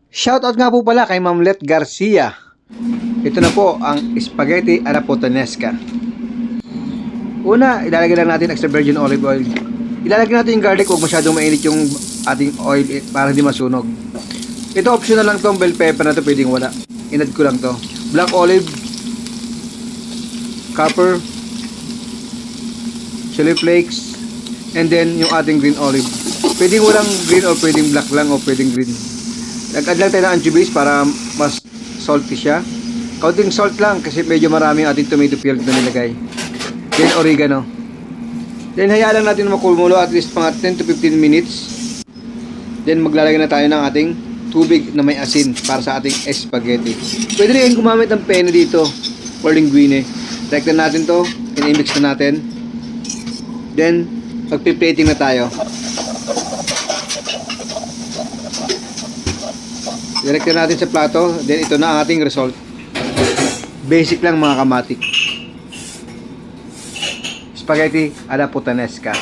Shoutout nga po pala kay Ma'am Let Garcia. Ito na po ang spaghetti alla puttanesca. Una, ilalagay lang natin extra virgin olive oil. Ilalagay natin yung garlic, huwag masyadong mainit yung ating oil para hindi masunog. Ito optional lang tong bell pepper na to, pwedeng wala. Inad ko lang to. Black olive, copper, chili flakes, and then yung ating green olive. Pwedeng walang green or pwedeng black lang o pwedeng green. Nag-add lang tayo ng anchovies para mas salty siya. Kaunting salt lang kasi medyo marami yung ating tomato puree na nilagay. Then oregano. Then hayaan lang natin makumulo at least mga 10 to 15 minutes. Then maglalagay na tayo ng ating tubig na may asin para sa ating spaghetti. Pwede rin gumamit ng penne dito or linguine. Direct na natin to, i-mix na natin. Then magpi-plating na tayo. Direct na natin sa plato. Then ito na ang ating result. Basic lang mga kamatik. Spaghetti alla puttanesca.